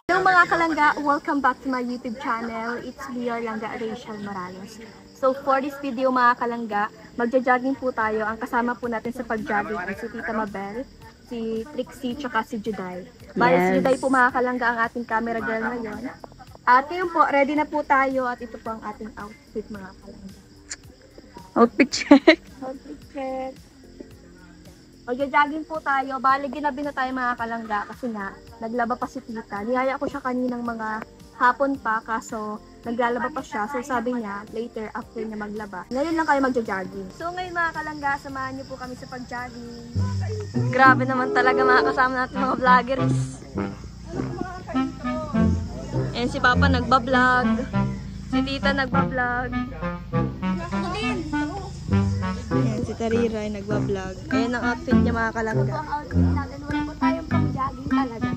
Hello mga kalangga, welcome back to my YouTube channel. It's me, your Langga Rachel Morales. So for this video mga kalangga, magja-jogging po tayo. Ang kasama po natin sa pag-jogging ay si Tita Mabel, si Trixie, tsaka si Juday. Bale si Juday po mga kalangga ang ating camera girl ngayon. At ngayon po, ready na po tayo at ito po ang ating outfit mga kalangga. Outfit check. Outfit check. Magja-jogging po tayo. Bale, ginabi na tayo mga kalangga kasi nga, naglaba pa si Tita. Niyaya ko siya kaninang mga hapon pa kaso naglalaba pa siya. So sabi niya, later after niya maglaba. Ngayon lang kayo magja-jogging. So ngayon mga kalangga, samahan niyo po kami sa pag-jogging. Grabe naman talaga mga kasama natin mga vloggers. Ayan si Papa nagbablog. Si Tita nagbablog. Ayan, si Tarira ay nagbablog. Ayan ang outfit niya mga kalangga. Ito ang outfit natin. Wala po tayong pang-jogging talaga.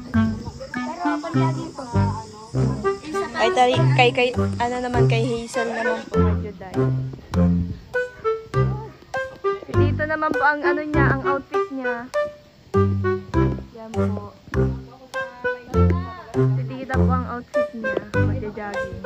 Pero pang-jogging po. Kay ano naman, kay Hazel naman po medyo dahil. Dito naman po ang ano niya, ang outfit niya. Yan po. Si Tita po ang outfit niya. Magja-jogging.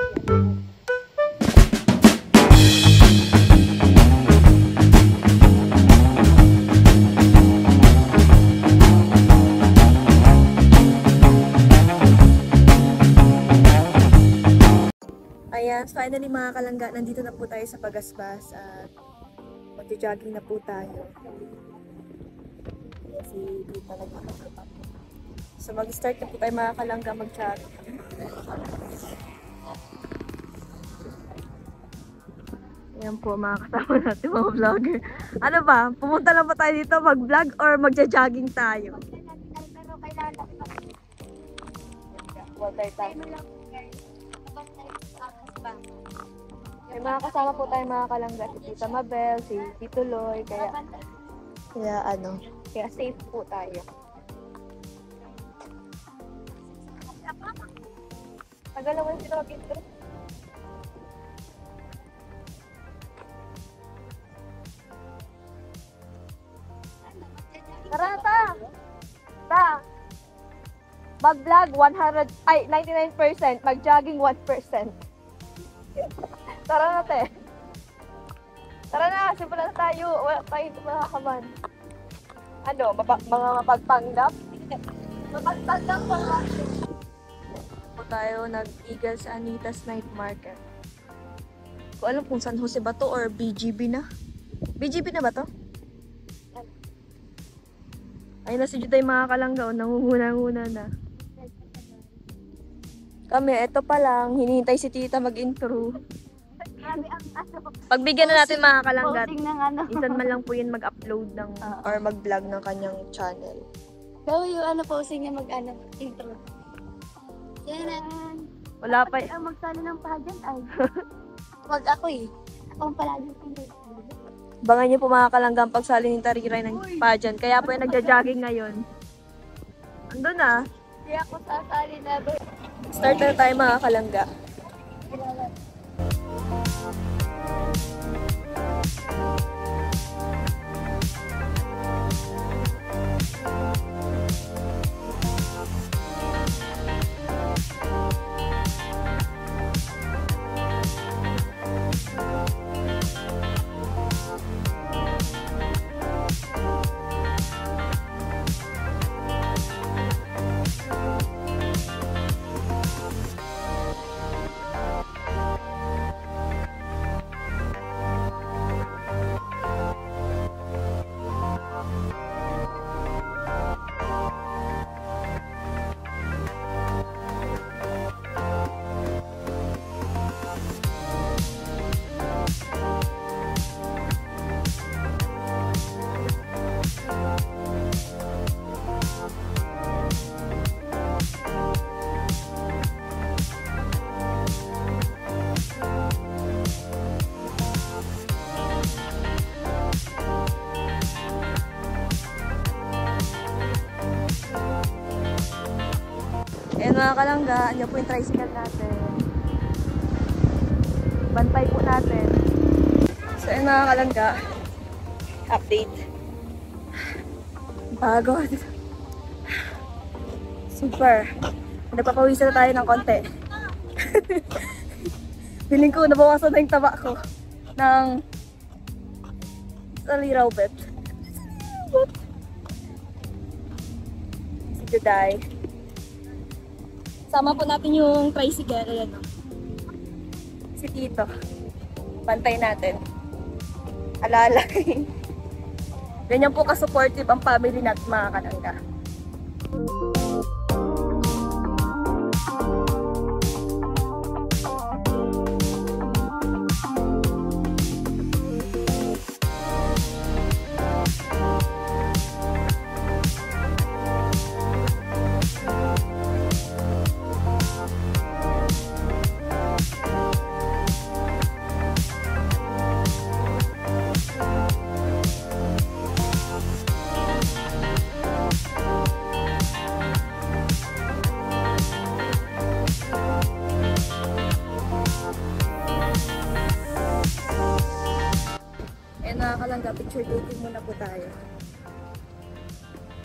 Ayan, finally mga kalangga, nandito na po tayo sa Pagasbas at magja-jogging na po tayo. Kasi dito nagpapagpapag. So mag-start na po tayo mga kalangga mag-jogging. Ayan po mga kasama natin mga vlogger. Ano ba? Pumunta lang ba tayo dito mag-vlog or magja-jogging tayo? Pero kailangan water time. May mga kasama po tayo mga kalangga, si Tita Mabel, si Tito Loy, kaya safe po tayo. Tagal naman sila mag-intro. Tara na ta! Mag-vlog 99%, mag-jogging 1%. Tara na te. Tara na, simulan na tayo. Wala tayo makakaman. Ano, mga mapagpanggap? Mapagpanggap pa nga. Po tayo nag-igal sa Anita's Night Market. Kung alam kung San Jose ba to or BGB na. BGB na ba to? Ayun na si Juday mga kalangga. Nangunguna-nguna na. Kami, eto pa lang, hinihintay si Tita mag-intro. Pagbigyan na natin mga kalanggat, isan man lang po yun mag-upload ng, or mag-vlog ng kanyang channel. So, yung posing niya intro. Yan. Wala pa Ang magsali ng pageant ay. Wag ako eh. Ako ang palagi pinag. Bangan niyo po mga kalanggang pagsali ni Tariray ng pageant. Kaya po yung nagja-jogging ngayon. Ando na. Hindi ako sasali na ba? Start na tayo mga kalangga. Ayan mga kalangga, andyan po yung tricycle natin. Bantay po natin. So ayan mga kalangga, update. Pagod. Super. Nagpapawisan na tayo ng konti. Feeling ko nabawasan na yung taba ko ng a little bit. Si Juday. Sama po natin yung tricycle. Ayan, no? Si Tito. Bantay natin. Alala. Ganyan po ka-supportive ang family natin, mga kalangga. Nakakalangga, picture taking muna po tayo.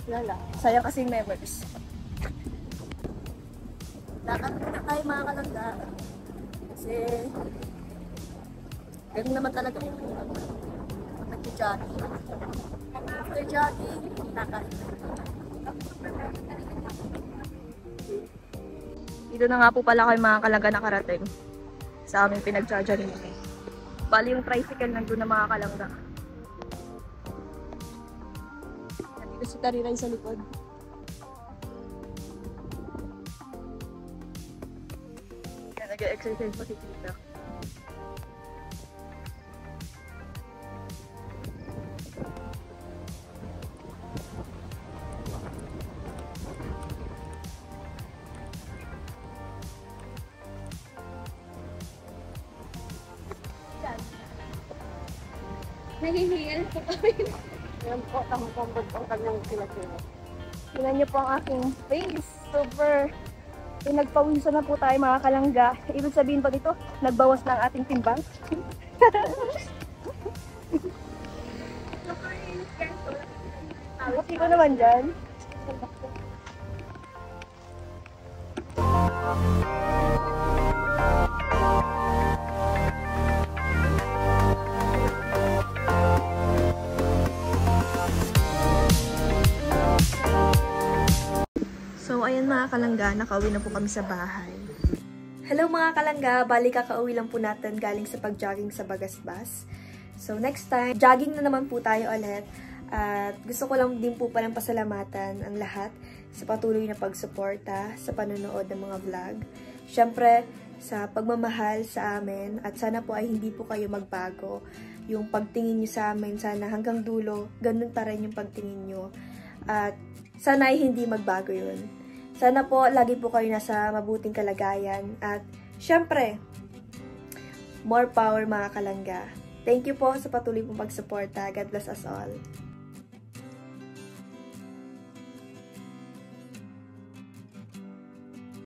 Lala, sayang kasi yung memories. Lakad muna tayo, mga kalangga. Kasi ganun naman talaga yung nag-jogging. After jogging, lakad. Dito na nga po pala kayo, mga kalangga, nakarating sa aming pinag-jogging. Bali yung tricycle nandun na, mga kalangga. Nandito si Tariray sa likod. Nag-exercise pa si Tita. Nahihiyal po kami. Ayan po, tamang-tambag ang kanyang sila-sila. Tingnan niyo po ang aking face. Super. Nagpawisan na po tayo, mga kalangga. Ibig sabihin pa dito, nagbawas na ang ating timbang. Buti ko naman dyan. So, ayan mga kalangga, nakauwi na po kami sa bahay. Hello mga kalangga, bali kakauwi lang po natin galing sa pag-jogging sa Bagasbas. So, next time, jogging na naman po tayo ulit. At gusto ko lang din po palang pasalamatan ang lahat sa patuloy na pagsuporta sa panonood ng mga vlog. Siyempre, sa pagmamahal sa amin at sana po ay hindi po kayo magbago. Yung pagtingin nyo sa amin, sana hanggang dulo, ganun pa rin yung pagtingin nyo. At sana ay hindi magbago yun. Sana po lagi po kayo nasa mabuting kalagayan. At syempre, more power mga kalangga. Thank you po sa patuloy pong pagsuporta. God bless us all.